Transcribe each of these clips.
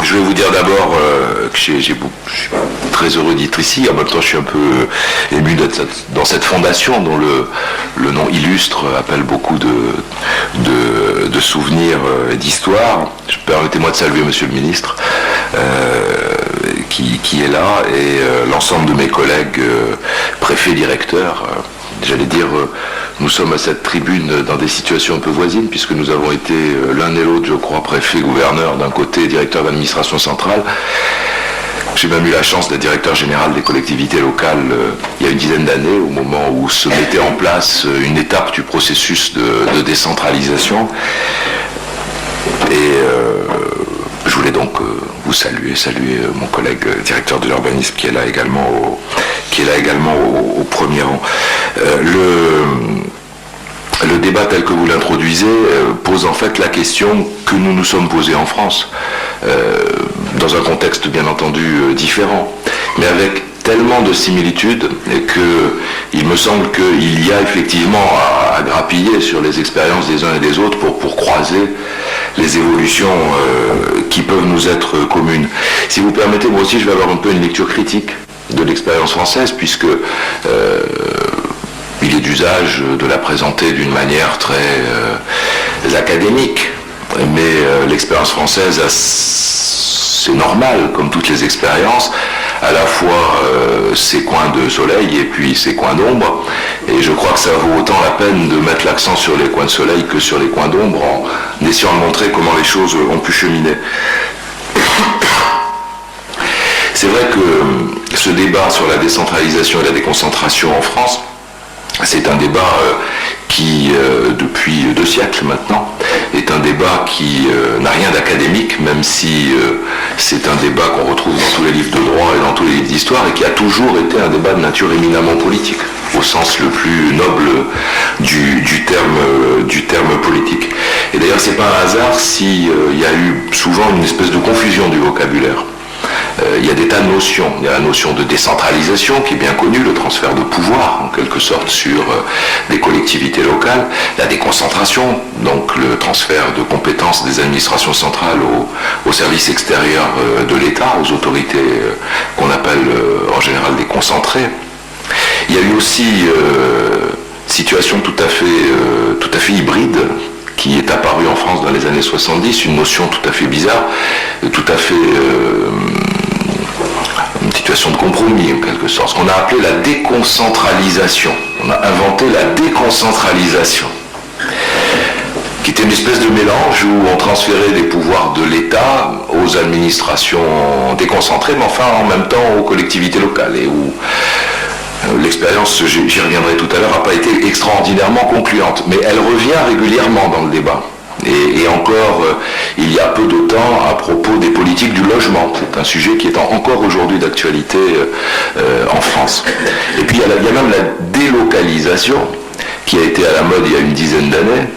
Je vais vous dire d'abord que je suis très heureux d'être ici. En même temps, je suis un peu ému d'être dans cette fondation dont le nom illustre appelle beaucoup de souvenirs et d'histoires. Permettez-moi de saluer Monsieur le Ministre qui est là et l'ensemble de mes collègues préfets, directeurs. J'allais dire, nous sommes à cette tribune dans des situations un peu voisines, puisque nous avons été l'un et l'autre, je crois, préfet, gouverneur d'un côté, directeur d'administration centrale. J'ai même eu la chance d'être directeur général des collectivités locales il y a une dizaine d'années, au moment où se mettait en place une étape du processus de décentralisation. Et je voulais donc vous saluer mon collègue directeur de l'urbanisme qui est là également au premier rang. Le débat tel que vous l'introduisez pose en fait la question que nous nous sommes posés en France, dans un contexte bien entendu différent, mais avec tellement de similitudes qu'il me semble qu'il y a effectivement à grappiller sur les expériences des uns et des autres pour croiser les évolutions qui peuvent nous être communes. Si vous permettez, moi aussi je vais avoir un peu une lecture critique de l'expérience française, puisque il est d'usage de la présenter d'une manière très académique, mais l'expérience française, c'est normal, comme toutes les expériences, à la fois ses coins de soleil et puis ses coins d'ombre, et je crois que ça vaut autant la peine de mettre l'accent sur les coins de soleil que sur les coins d'ombre, en essayant de montrer comment les choses ont pu cheminer. C'est vrai que ce débat sur la décentralisation et la déconcentration en France, c'est un débat qui, depuis 2 siècles maintenant, est un débat qui n'a rien d'académique, même si c'est un débat qu'on retrouve dans tous les livres de droit et dans tous les livres d'histoire, et qui a toujours été un débat de nature éminemment politique, au sens le plus noble du terme politique. Et d'ailleurs, c'est pas un hasard s'il y a eu souvent une espèce de confusion du vocabulaire. Il y a des tas de notions. Il y a la notion de décentralisation qui est bien connue, le transfert de pouvoir en quelque sorte sur des collectivités locales, la déconcentration, donc le transfert de compétences des administrations centrales aux services extérieurs de l'État, aux autorités qu'on appelle en général déconcentrées. Il y a eu aussi situation tout à fait hybride qui est apparue en France dans les années 70, une notion tout à fait bizarre, tout à fait une situation de compromis en quelque sorte, ce qu'on a appelé la déconcentralisation. On a inventé la déconcentralisation, qui était une espèce de mélange où on transférait des pouvoirs de l'État aux administrations déconcentrées, mais enfin en même temps aux collectivités locales, et où l'expérience, j'y reviendrai tout à l'heure, n'a pas été extraordinairement concluante, mais elle revient régulièrement dans le débat. Et encore, il y a peu de temps, à propos des politiques du logement. C'est un sujet qui est encore aujourd'hui d'actualité en France. Et puis il y a même la délocalisation, qui a été à la mode il y a une dizaine d'années,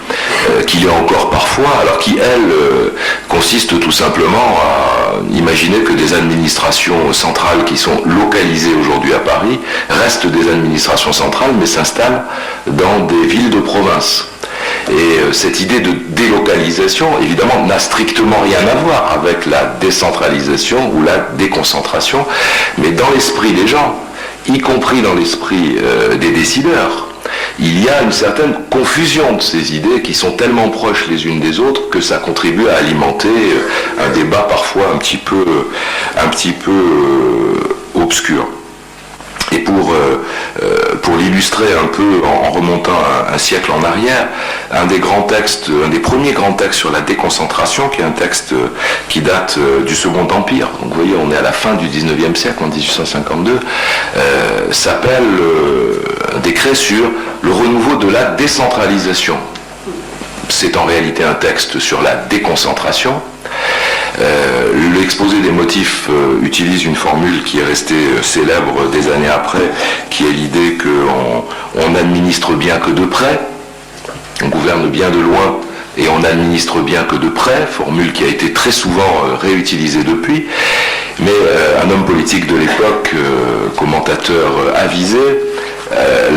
qu'il y a encore parfois, alors qui, elle, consiste tout simplement à imaginer que des administrations centrales qui sont localisées aujourd'hui à Paris restent des administrations centrales, mais s'installent dans des villes de province. Et cette idée de délocalisation, évidemment, n'a strictement rien à voir avec la décentralisation ou la déconcentration, mais dans l'esprit des gens, y compris dans l'esprit des décideurs, il y a une certaine confusion de ces idées qui sont tellement proches les unes des autres que ça contribue à alimenter un débat parfois un petit peu obscur. Et pour l'illustrer un peu en remontant un siècle en arrière, un des premiers grands textes sur la déconcentration, qui est un texte qui date du Second Empire, donc vous voyez on est à la fin du 19e siècle, en 1852, s'appelle un décret sur le renouveau de la décentralisation. C'est en réalité un texte sur la déconcentration. L'exposé des motifs utilise une formule qui est restée célèbre des années après, qui est l'idée qu'on administre bien que de près, on gouverne bien de loin et on administre bien que de près, formule qui a été très souvent réutilisée depuis, mais un homme politique de l'époque, commentateur avisé,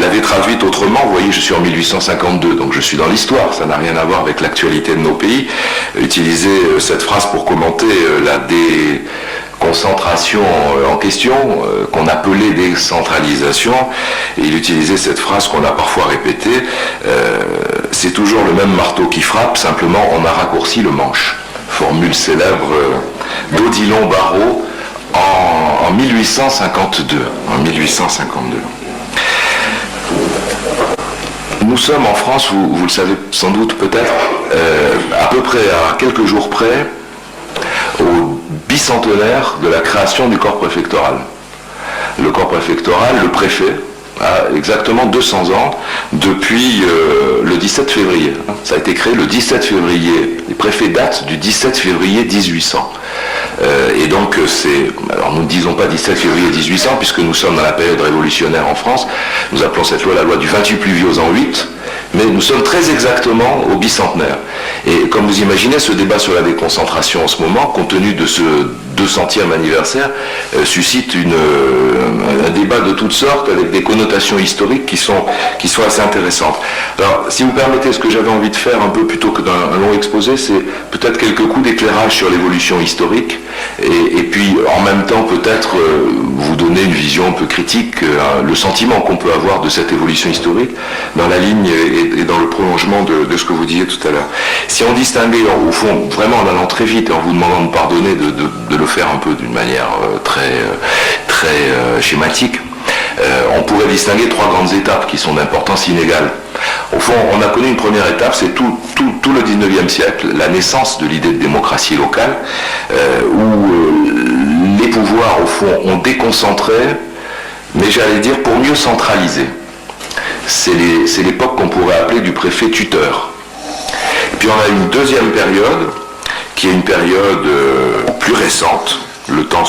l'avait traduite autrement. Vous voyez, je suis en 1852, donc je suis dans l'histoire, ça n'a rien à voir avec l'actualité de nos pays. Utiliser cette phrase pour commenter la déconcentration en question, qu'on appelait décentralisation, et il utilisait cette phrase qu'on a parfois répétée, c'est toujours le même marteau qui frappe, simplement on a raccourci le manche. Formule célèbre d'Odilon Barrot en 1852. Nous sommes en France, vous le savez sans doute peut-être, à peu près à quelques jours près, au bicentenaire de la création du corps préfectoral. Le corps préfectoral, le préfet, a exactement 200 ans depuis le 17 février. Ça a été créé le 17 février. Les préfets datent du 17 février 1800. Et donc alors nous ne disons pas 17 février 1800 puisque nous sommes dans la période révolutionnaire en France. Nous appelons cette loi la loi du 28 pluviose en 8. Mais nous sommes très exactement au bicentenaire. Et comme vous imaginez, ce débat sur la déconcentration en ce moment, compte tenu de ce 200e anniversaire, suscite un débat de toutes sortes avec des connotations historiques qui sont assez intéressantes. Alors, si vous permettez, ce que j'avais envie de faire un peu plutôt que d'un long exposé, c'est peut-être quelques coups d'éclairage sur l'évolution historique et puis en même temps peut-être vous donner une vision un peu critique, le sentiment qu'on peut avoir de cette évolution historique dans la ligne et dans le prolongement de ce que vous disiez tout à l'heure. Si on distinguait, au fond, vraiment en allant très vite et en vous demandant de pardonner de le faire un peu d'une manière très schématique, on pourrait distinguer 3 grandes étapes qui sont d'importance inégale. Au fond, on a connu une première étape, c'est tout le 19e siècle, la naissance de l'idée de démocratie locale, où les pouvoirs, au fond, ont déconcentré, mais j'allais dire pour mieux centraliser. C'est l'époque qu'on pourrait appeler du préfet tuteur. Et puis on a une deuxième période, qui est une période plus récente. Le temps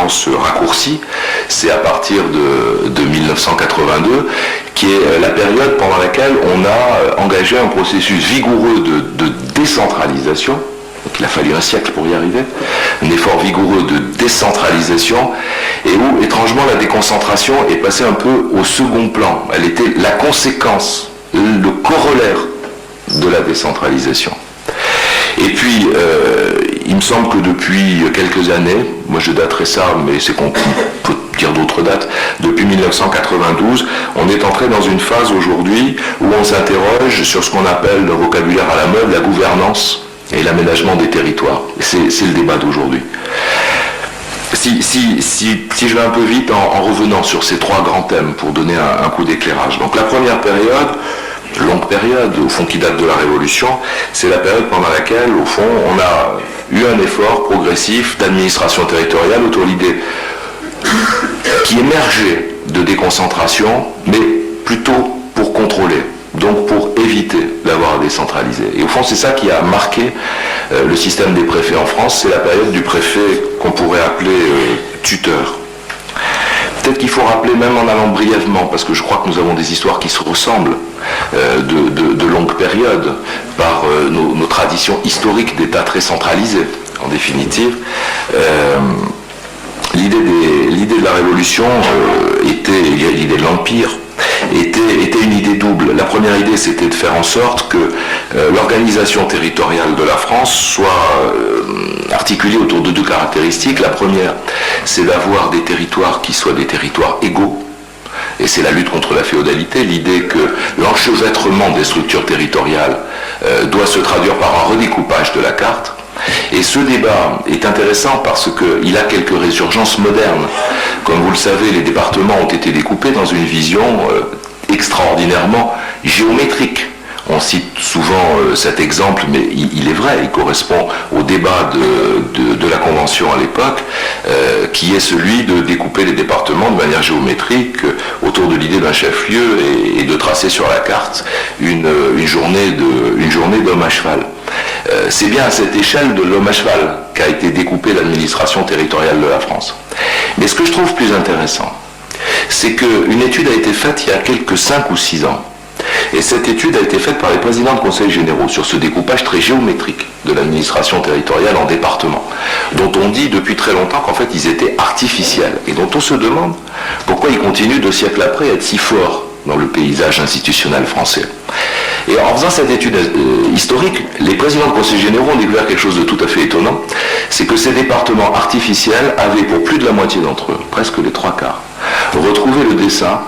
se raccourcit. C'est à partir de 1982, qui est la période pendant laquelle on a engagé un processus vigoureux de décentralisation. Donc il a fallu un siècle pour y arriver. Un effort vigoureux de décentralisation, et où, étrangement, la déconcentration est passée un peu au second plan. Elle était la conséquence, le corollaire de la décentralisation. Et puis, il me semble que depuis quelques années, moi je daterai ça, mais c'est qu'on peut dire d'autres dates, depuis 1992, on est entré dans une phase aujourd'hui où on s'interroge sur ce qu'on appelle, le vocabulaire à la mode, la gouvernance et l'aménagement des territoires. C'est le débat d'aujourd'hui. Si je vais un peu vite en revenant sur ces 3 grands thèmes pour donner un coup d'éclairage. Donc la première période, longue période, au fond qui date de la Révolution, c'est la période pendant laquelle, au fond, on a eu un effort progressif d'administration territoriale autour de l'idée qui émergeait de déconcentration, mais plutôt pour contrôler, donc pour éviter d'avoir à décentraliser. Et au fond, c'est ça qui a marqué le système des préfets en France, c'est la période du préfet qu'on pourrait appeler tuteur. Peut-être qu'il faut rappeler, même en allant brièvement, parce que je crois que nous avons des histoires qui se ressemblent de longues périodes, par nos traditions historiques d'État très centralisés, en définitive. L'idée de la Révolution l'idée de l'Empire, était une idée double. La première idée, c'était de faire en sorte que l'organisation territoriale de la France soit articulée autour de 2 caractéristiques. La première, c'est d'avoir des territoires qui soient des territoires égaux. Et c'est la lutte contre la féodalité, l'idée que l'enchevêtrement des structures territoriales doit se traduire par un redécoupage de la carte. Et ce débat est intéressant parce qu'il a quelques résurgences modernes. Comme vous le savez, les départements ont été découpés dans une vision extraordinairement géométrique. On cite souvent cet exemple, mais il est vrai, il correspond au débat de la Convention à l'époque, qui est celui de découper les départements de manière géométrique autour de l'idée d'un chef-lieu et de tracer sur la carte une journée d'homme à cheval. C'est bien à cette échelle de l'homme à cheval qu'a été découpée l'administration territoriale de la France. Mais ce que je trouve plus intéressant, c'est qu'une étude a été faite il y a quelques 5 ou 6 ans, Et cette étude a été faite par les présidents de conseils généraux sur ce découpage très géométrique de l'administration territoriale en départements, dont on dit depuis très longtemps qu'en fait ils étaient artificiels, et dont on se demande pourquoi ils continuent 2 siècles après à être si forts dans le paysage institutionnel français. Et en faisant cette étude historique, les présidents de conseils généraux ont découvert quelque chose de tout à fait étonnant, c'est que ces départements artificiels avaient pour plus de la moitié d'entre eux, presque les 3/4, retrouvé le dessin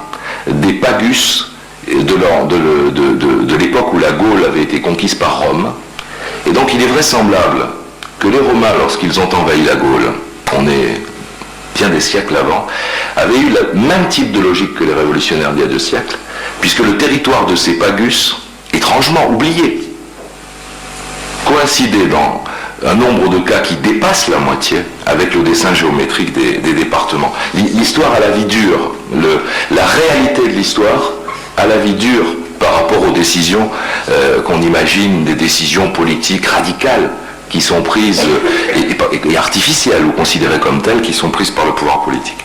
des pagus de l'époque où la Gaule avait été conquise par Rome. Et donc il est vraisemblable que les Romains, lorsqu'ils ont envahi la Gaule, on est bien des siècles avant, avaient eu le même type de logique que les révolutionnaires d'il y a 2 siècles, puisque le territoire de ces pagus, étrangement oublié, coïncidait dans un nombre de cas qui dépasse la moitié avec le dessin géométrique des départements. L'histoire a la vie dure, la réalité de l'histoire a la vie dure par rapport aux décisions qu'on imagine, des décisions politiques radicales qui sont prises, et artificielles ou considérées comme telles, qui sont prises par le pouvoir politique.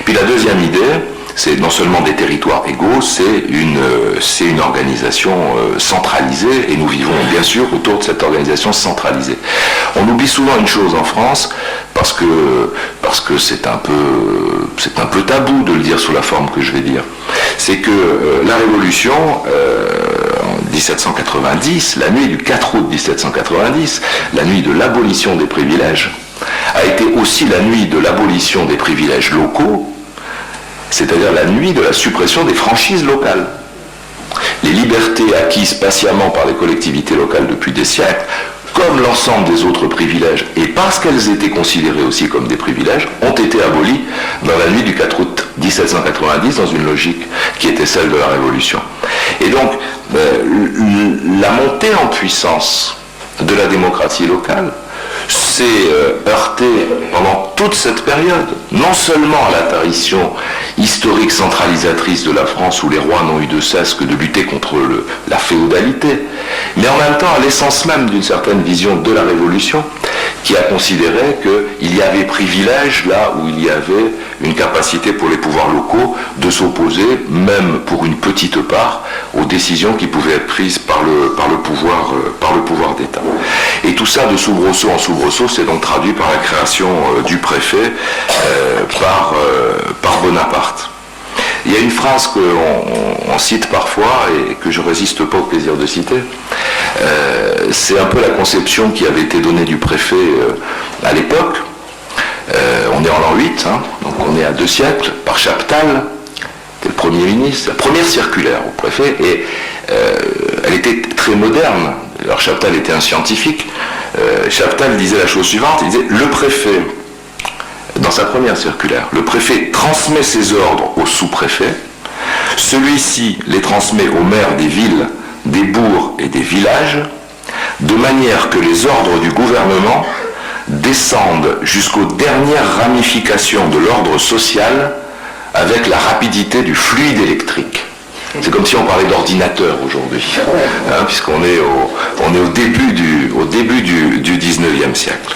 Puis la deuxième idée, c'est non seulement des territoires égaux, c'est une organisation centralisée, et nous vivons bien sûr autour de cette organisation centralisée. On oublie souvent une chose en France, parce que c'est un peu tabou de le dire sous la forme que je vais dire, c'est que la Révolution, en 1790, la nuit du 4 août 1790, la nuit de l'abolition des privilèges, a été aussi la nuit de l'abolition des privilèges locaux, c'est-à-dire la nuit de la suppression des franchises locales. Les libertés acquises patiemment par les collectivités locales depuis des siècles, comme l'ensemble des autres privilèges, et parce qu'elles étaient considérées aussi comme des privilèges, ont été abolies dans la nuit du 4 août 1790, dans une logique qui était celle de la Révolution. Et donc, la montée en puissance de la démocratie locale s'est heurtée pendant toute cette période, non seulement à l'apparition historique centralisatrice de la France, où les rois n'ont eu de cesse que de lutter contre la féodalité, mais en même temps à l'essence même d'une certaine vision de la Révolution, qui a considéré qu'il y avait privilège là où il y avait une capacité pour les pouvoirs locaux de s'opposer, même pour une petite part, aux décisions qui pouvaient être prises par le pouvoir d'État. Et tout ça, de soubresaut en soubresaut, c'est donc traduit par la création du préfet par Bonaparte. Il y a une phrase qu'on cite parfois et que je ne résiste pas au plaisir de citer. C'est un peu la conception qui avait été donnée du préfet à l'époque. On est en l'an 8, donc on est à 2 siècles, par Chaptal, qui est le Premier ministre, la première circulaire au préfet, et elle était très moderne. Alors Chaptal était un scientifique. Chaptal disait la chose suivante, il disait « Le préfet, dans sa première circulaire, le préfet transmet ses ordres au sous-préfet, celui-ci les transmet aux maires des villes, des bourgs et des villages, de manière que les ordres du gouvernement descendent jusqu'aux dernières ramifications de l'ordre social avec la rapidité du fluide électrique. » C'est comme si on parlait d'ordinateur aujourd'hui, puisqu'on est au début du 19e siècle.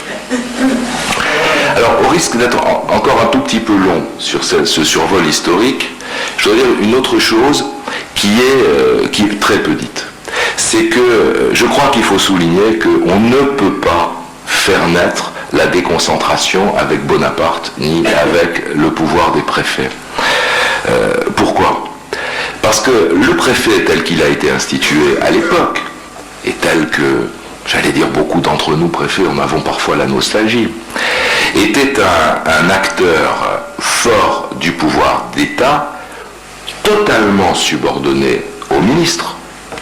Alors, au risque d'être encore un tout petit peu long sur ce survol historique, je dois dire une autre chose qui est très peu dite. C'est que je crois qu'il faut souligner qu'on ne peut pas faire naître la déconcentration avec Bonaparte ni avec le pouvoir des préfets. Pourquoi ? Parce que le préfet tel qu'il a été institué à l'époque, et tel que, j'allais dire, beaucoup d'entre nous préfets en avons parfois la nostalgie, était un acteur fort du pouvoir d'État, totalement subordonné au ministre,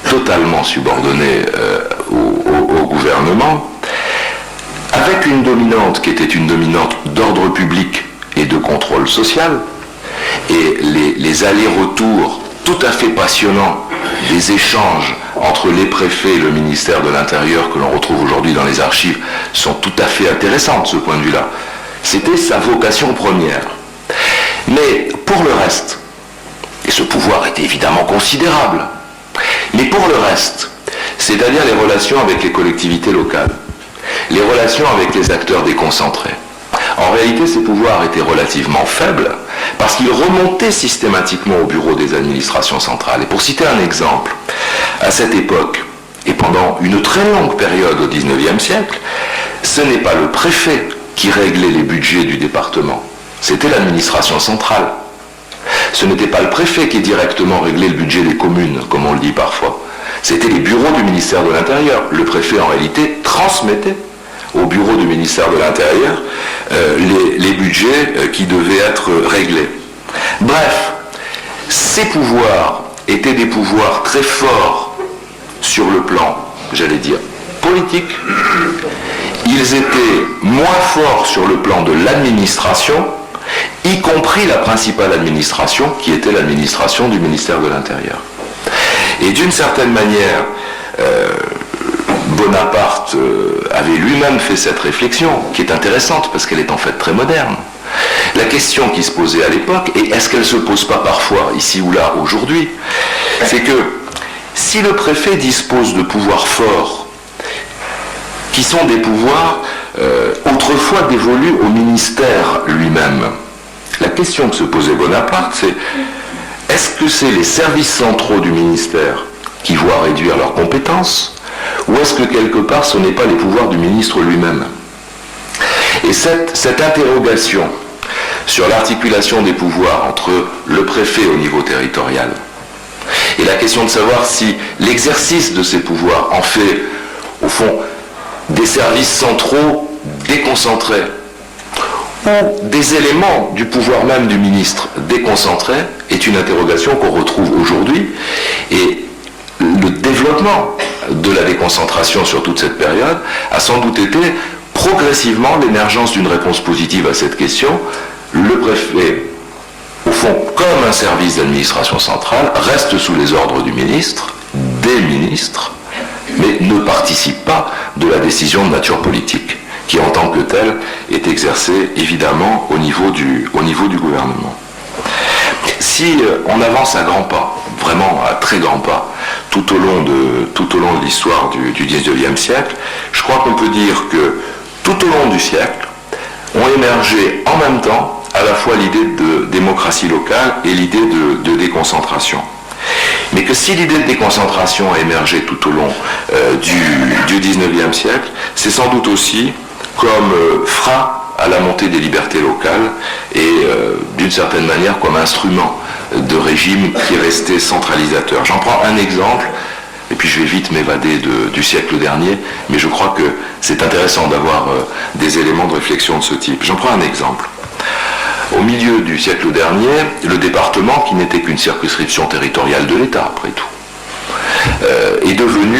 totalement subordonné au gouvernement, avec une dominante qui était une dominante d'ordre public et de contrôle social, et les allers-retours tout à fait passionnants des échanges entre les préfets et le ministère de l'Intérieur que l'on retrouve aujourd'hui dans les archives sont tout à fait intéressants de ce point de vue-là. C'était sa vocation première. Mais pour le reste, et ce pouvoir était évidemment considérable, mais pour le reste, c'est-à-dire les relations avec les collectivités locales, les relations avec les acteurs déconcentrés, En réalité, ces pouvoirs étaient relativement faibles parce qu'ils remontaient systématiquement au bureau des administrations centrales. Et pour citer un exemple, à cette époque, et pendant une très longue période au XIXe siècle, ce n'est pas le préfet qui réglait les budgets du département, c'était l'administration centrale. Ce n'était pas le préfet qui directement réglait le budget des communes, comme on le dit parfois. C'était les bureaux du ministère de l'Intérieur. Le préfet, en réalité, transmettait au bureau du ministère de l'Intérieur les budgets qui devaient être réglés. Bref, ces pouvoirs étaient des pouvoirs très forts sur le plan, j'allais dire, politique. Ils étaient moins forts sur le plan de l'administration, y compris la principale administration, qui était l'administration du ministère de l'Intérieur. Et d'une certaine manière, Bonaparte avait lui-même fait cette réflexion, qui est intéressante parce qu'elle est en fait très moderne. La question qui se posait à l'époque, et est-ce qu'elle ne se pose pas parfois ici ou là aujourd'hui, c'est que si le préfet dispose de pouvoirs forts, qui sont des pouvoirs autrefois dévolus au ministère lui-même, la question que se posait Bonaparte, c'est est-ce que c'est les services centraux du ministère qui voient réduire leurs compétences, ou est-ce que quelque part ce n'est pas les pouvoirs du ministre lui-même? Et cette interrogation sur l'articulation des pouvoirs entre le préfet au niveau territorial et la question de savoir si l'exercice de ces pouvoirs en fait, au fond, des services centraux déconcentrés ou des éléments du pouvoir même du ministre déconcentrés est une interrogation qu'on retrouve aujourd'hui. Et le développement de la déconcentration sur toute cette période a sans doute été progressivement l'émergence d'une réponse positive à cette question. Le préfet, au fond, comme un service d'administration centrale, reste sous les ordres du ministre, des ministres, mais ne participe pas de la décision de nature politique, qui en tant que telle est exercée évidemment au niveau du gouvernement. Si on avance à grands pas, vraiment à très grands pas, tout au long de l'histoire du XIXe siècle, je crois qu'on peut dire que tout au long du siècle ont émergé en même temps à la fois l'idée de démocratie locale et l'idée de déconcentration. Mais que si l'idée de déconcentration a émergé tout au long du XIXe siècle, c'est sans doute aussi comme frein à la montée des libertés locales et d'une certaine manière comme instrument de régime qui restait centralisateur. J'en prends un exemple, et puis je vais vite m'évader du siècle dernier, mais je crois que c'est intéressant d'avoir des éléments de réflexion de ce type. J'en prends un exemple. Au milieu du siècle dernier, le département, qui n'était qu'une circonscription territoriale de l'État, après tout, est devenu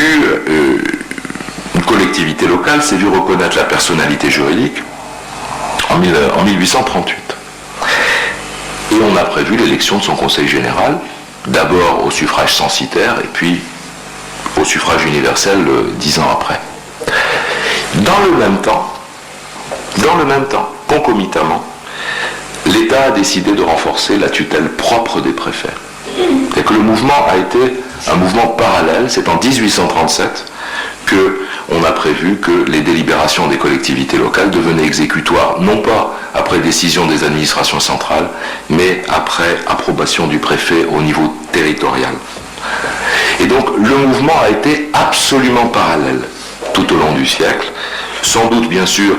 une collectivité locale, s'est vu reconnaître la personnalité juridique en 1838. Et on a prévu l'élection de son conseil général, d'abord au suffrage censitaire, et puis au suffrage universel 10 ans après. Dans le même temps, concomitamment, l'État a décidé de renforcer la tutelle propre des préfets. Et que le mouvement a été un mouvement parallèle. C'est en 1837 qu'on a prévu que les délibérations des collectivités locales devenaient exécutoires, non pas après décision des administrations centrales, mais après approbation du préfet au niveau territorial. Et donc le mouvement a été absolument parallèle tout au long du siècle, sans doute bien sûr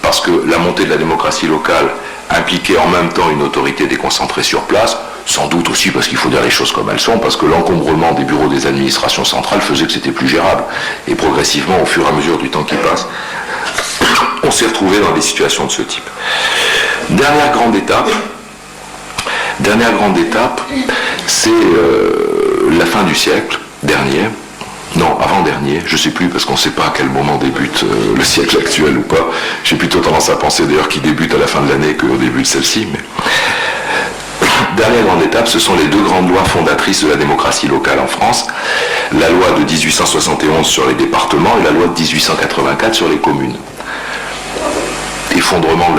parce que la montée de la démocratie locale impliquait en même temps une autorité déconcentrée sur place, sans doute aussi parce qu'il faut dire les choses comme elles sont, parce que l'encombrement des bureaux des administrations centrales faisait que c'était plus gérable. Et progressivement, au fur et à mesure du temps qui passe, on s'est retrouvé dans des situations de ce type. Dernière grande étape, c'est la fin du siècle dernier. Non, avant-dernier, je ne sais plus, parce qu'on ne sait pas à quel moment débute le siècle actuel ou pas. J'ai plutôt tendance à penser d'ailleurs qu'il débute à la fin de l'année qu'au début de celle-ci. Mais dernière grande étape, ce sont les deux grandes lois fondatrices de la démocratie locale en France. La loi de 1871 sur les départements et la loi de 1884 sur les communes. Effondrement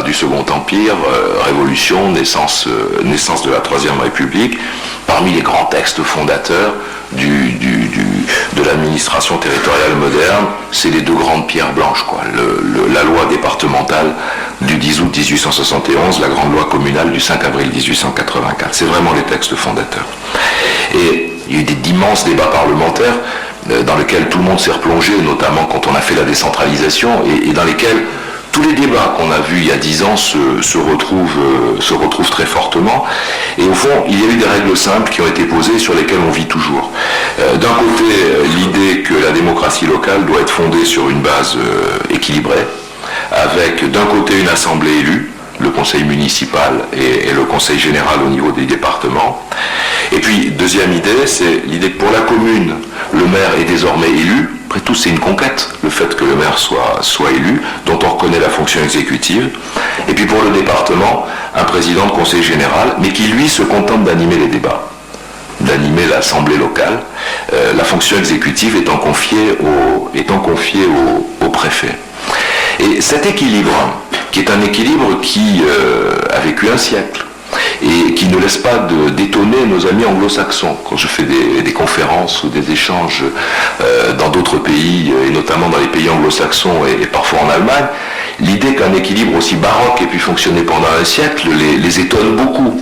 du Second Empire, révolution, naissance de la Troisième République, parmi les grands textes fondateurs de l'administration territoriale moderne, c'est les deux grandes pierres blanches, quoi. La loi départementale du 10 août 1871, la grande loi communale du 5 avril 1884. C'est vraiment les textes fondateurs. Et il y a eu d'immenses débats parlementaires dans lesquels tout le monde s'est replongé, notamment quand on a fait la décentralisation, et dans lesquels tous les débats qu'on a vus il y a 10 ans se retrouvent très fortement. Et au fond, il y a eu des règles simples qui ont été posées sur lesquelles on vit toujours. D'un côté, l'idée que la démocratie locale doit être fondée sur une base équilibrée, avec d'un côté une assemblée élue, le conseil municipal et le conseil général au niveau des départements. Et puis, deuxième idée, c'est l'idée que pour la commune, le maire est désormais élu. Après tout, c'est une conquête, le fait que le maire soit élu, dont on reconnaît la fonction exécutive. Et puis pour le département, un président de conseil général, mais qui lui se contente d'animer les débats, d'animer l'assemblée locale, la fonction exécutive étant confiée au préfet. Et cet équilibre, qui est un équilibre qui a vécu un siècle, et qui ne laisse pas d'étonner nos amis anglo-saxons. Quand je fais des conférences ou des échanges dans d'autres pays, et notamment dans les pays anglo-saxons et parfois en Allemagne, l'idée qu'un équilibre aussi baroque ait pu fonctionner pendant un siècle les étonne beaucoup.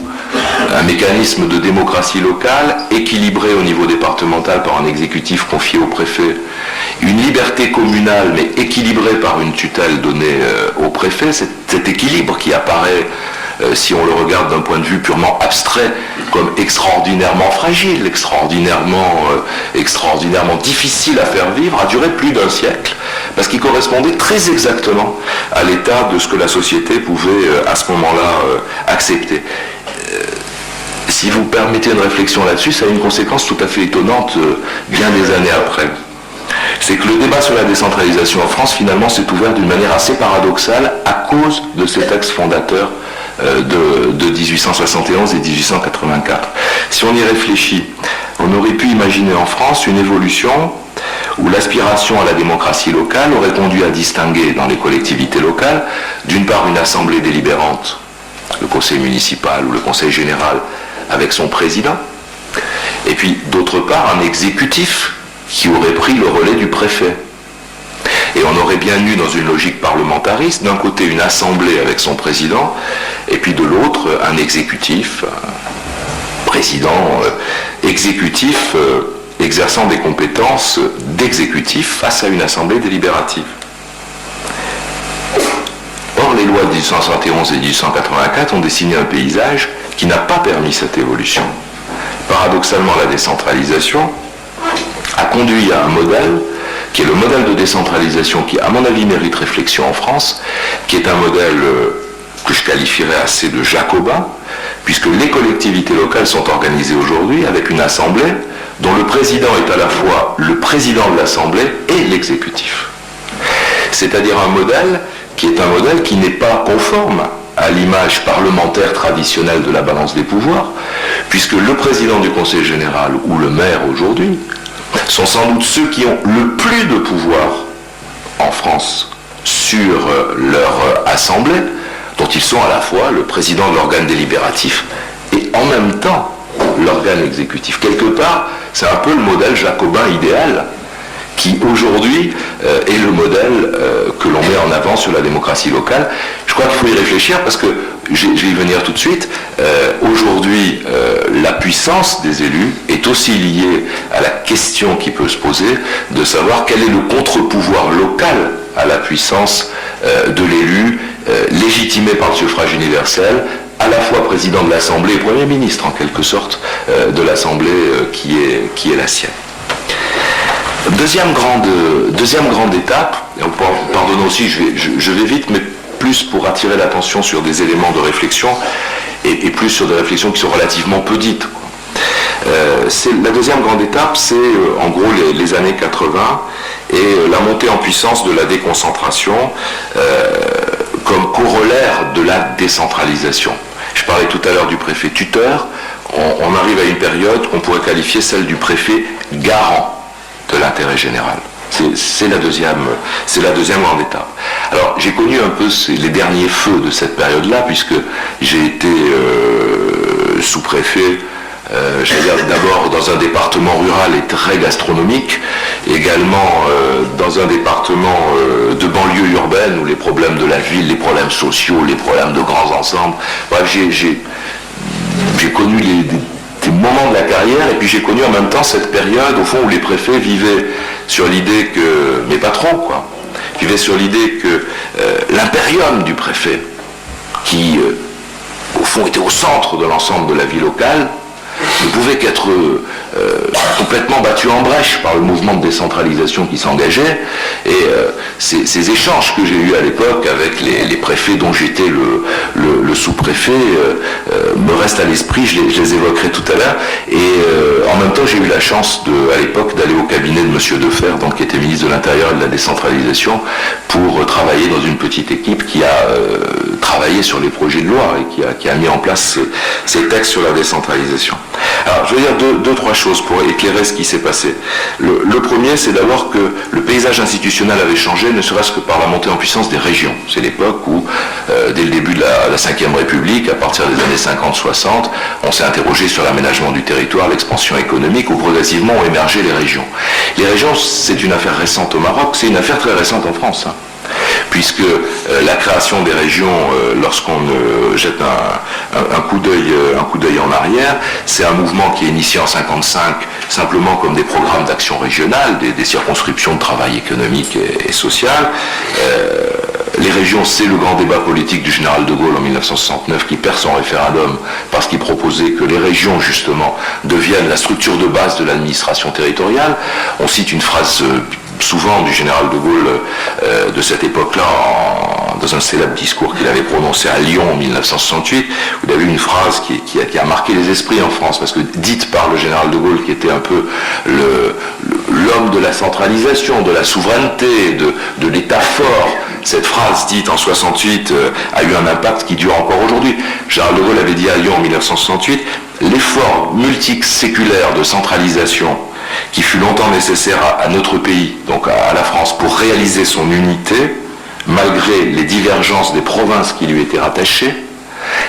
Un mécanisme de démocratie locale équilibré au niveau départemental par un exécutif confié au préfet, une liberté communale mais équilibrée par une tutelle donnée au préfet, cet équilibre qui apparaît si on le regarde d'un point de vue purement abstrait, comme extraordinairement fragile, extraordinairement difficile à faire vivre, a duré plus d'un siècle, parce qu'il correspondait très exactement à l'état de ce que la société pouvait à ce moment-là accepter. Si vous permettez une réflexion là-dessus, ça a une conséquence tout à fait étonnante bien des années après. C'est que le débat sur la décentralisation en France, finalement, s'est ouvert d'une manière assez paradoxale à cause de ces textes fondateurs de 1871 et 1884. Si on y réfléchit, on aurait pu imaginer en France une évolution où l'aspiration à la démocratie locale aurait conduit à distinguer dans les collectivités locales, d'une part une assemblée délibérante, le conseil municipal ou le conseil général avec son président, et puis d'autre part un exécutif qui aurait pris le relais du préfet. Et on aurait bien eu dans une logique parlementariste, d'un côté une assemblée avec son président, et puis de l'autre un exécutif, un président exécutif exerçant des compétences d'exécutif face à une assemblée délibérative. Or, les lois de 1871 et 1884 ont dessiné un paysage qui n'a pas permis cette évolution. Paradoxalement, la décentralisation a conduit à un modèle qui est le modèle de décentralisation qui, à mon avis, mérite réflexion en France, qui est un modèle que je qualifierais assez de jacobin, puisque les collectivités locales sont organisées aujourd'hui avec une assemblée dont le président est à la fois le président de l'assemblée et l'exécutif. C'est-à-dire un modèle qui n'est pas conforme à l'image parlementaire traditionnelle de la balance des pouvoirs, puisque le président du conseil général ou le maire aujourd'hui sont sans doute ceux qui ont le plus de pouvoir en France sur leur assemblée, dont ils sont à la fois le président de l'organe délibératif et en même temps l'organe exécutif. Quelque part, c'est un peu le modèle jacobin idéal qui aujourd'hui est le modèle que l'on met en avant sur la démocratie locale. Je crois qu'il faut y réfléchir parce que, je vais y venir tout de suite, aujourd'hui la puissance des élus est aussi liée à la question qui peut se poser de savoir quel est le contre-pouvoir local à la puissance de l'élu légitimé par le suffrage universel, à la fois président de l'Assemblée et Premier ministre en quelque sorte de l'Assemblée qui est la sienne. Deuxième grande étape, et pardonnez aussi, je vais vite, mais plus pour attirer l'attention sur des éléments de réflexion et plus sur des réflexions qui sont relativement peu dites. La deuxième grande étape, c'est en gros les années 80 et la montée en puissance de la déconcentration comme corollaire de la décentralisation. Je parlais tout à l'heure du préfet tuteur, on arrive à une période qu'on pourrait qualifier celle du préfet garant de l'intérêt général. C'est la deuxième grande étape. Alors j'ai connu un peu les derniers feux de cette période-là, puisque j'ai été sous-préfet j'allais dire d'abord dans un département rural et très gastronomique, également dans un département de banlieue urbaine où les problèmes de la ville, les problèmes sociaux, les problèmes de grands ensembles, bref, j'ai connu des moments de la carrière, et puis j'ai connu en même temps cette période au fond où les préfets vivaient sur l'idée que, mais pas trop quoi, vivaient sur l'idée que l'impérium du préfet, qui au fond était au centre de l'ensemble de la vie locale, ne pouvait qu'être complètement battu en brèche par le mouvement de décentralisation qui s'engageait. Et ces échanges que j'ai eus à l'époque avec les préfets dont j'étais le sous-préfet me restent à l'esprit, je les évoquerai tout à l'heure. Et en même temps, j'ai eu la chance à l'époque d'aller au cabinet de M. Defer, donc, qui était ministre de l'Intérieur et de la décentralisation, pour travailler dans une petite équipe qui a travaillé sur les projets de loi et qui a mis en place ces textes sur la décentralisation. Alors, je veux dire deux, trois choses pour éclairer ce qui s'est passé. Le premier, c'est d'abord que le paysage institutionnel avait changé, ne serait-ce que par la montée en puissance des régions. C'est l'époque où, dès le début de la Ve République, à partir des années 50-60, on s'est interrogé sur l'aménagement du territoire, l'expansion économique, où progressivement ont émergé les régions. Les régions, c'est une affaire récente au Maroc, c'est une affaire très récente en France, hein. Puisque la création des régions, lorsqu'on jette un coup d'œil en arrière, c'est un mouvement qui est initié en 1955 simplement comme des programmes d'action régionale, des circonscriptions de travail économique et social. Les régions, c'est le grand débat politique du général de Gaulle en 1969 qui perd son référendum parce qu'il proposait que les régions, justement, deviennent la structure de base de l'administration territoriale. On cite une phrase souvent du général de Gaulle de cette époque-là, dans un célèbre discours qu'il avait prononcé à Lyon en 1968, où il y avait une phrase qui a marqué les esprits en France, parce que dite par le général de Gaulle, qui était un peu l'homme de la centralisation, de la souveraineté, de l'État fort. Cette phrase dite en 68 a eu un impact qui dure encore aujourd'hui. Général de Gaulle avait dit à Lyon en 1968, l'effort multiséculaire de centralisation qui fut longtemps nécessaire à notre pays, donc à la France, pour réaliser son unité, malgré les divergences des provinces qui lui étaient rattachées,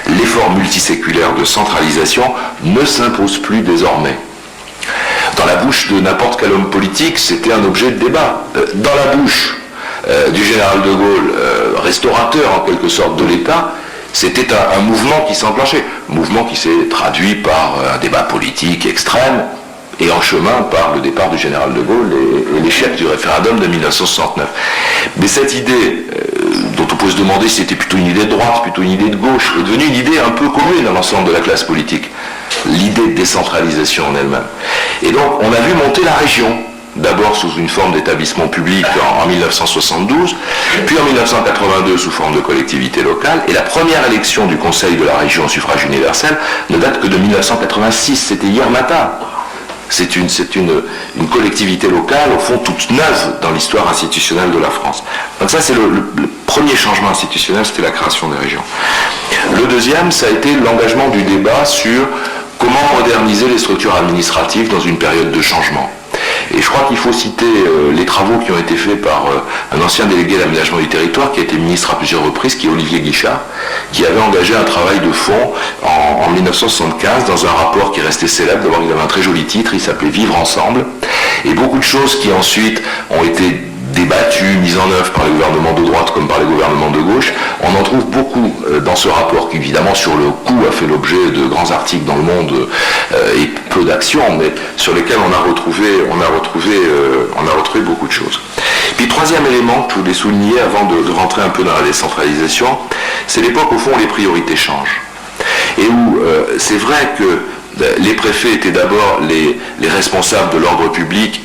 l'effort multiséculaire de centralisation ne s'impose plus désormais. Dans la bouche de n'importe quel homme politique, c'était un objet de débat. Dans la bouche du général de Gaulle, restaurateur en quelque sorte de l'État, c'était un mouvement qui s'enclenchait, mouvement qui s'est traduit par un débat politique extrême, et en chemin par le départ du général de Gaulle et l'échec du référendum de 1969. Mais cette idée, dont on peut se demander si c'était plutôt une idée de droite, plutôt une idée de gauche, est devenue une idée un peu commune dans l'ensemble de la classe politique. L'idée de décentralisation en elle-même. Et donc, on a vu monter la région, d'abord sous une forme d'établissement public en 1972, puis en 1982 sous forme de collectivité locale, et la première élection du Conseil de la région au suffrage universel ne date que de 1986, c'était hier matin. C'est une collectivité locale, au fond, toute neuve dans l'histoire institutionnelle de la France. Donc ça, c'est le premier changement institutionnel, c'était la création des régions. Le deuxième, ça a été l'engagement du débat sur comment moderniser les structures administratives dans une période de changement. Et je crois qu'il faut citer les travaux qui ont été faits par un ancien délégué à l'aménagement du territoire, qui a été ministre à plusieurs reprises, qui est Olivier Guichard, qui avait engagé un travail de fond en 1975 dans un rapport qui est resté célèbre. D'abord, il avait un très joli titre, il s'appelait « Vivre ensemble ». Et beaucoup de choses qui ensuite ont été débattues, mises en œuvre par les gouvernements de droite comme par les gouvernements de gauche. On en trouve beaucoup dans ce rapport qui, évidemment, sur le coup, a fait l'objet de grands articles dans le Monde et peu d'actions, mais sur lesquels on a retrouvé beaucoup de choses. Puis, troisième élément que je voulais souligner avant de rentrer un peu dans la décentralisation, c'est l'époque, au fond, où les priorités changent. Et où c'est vrai que les préfets étaient d'abord les responsables de l'ordre public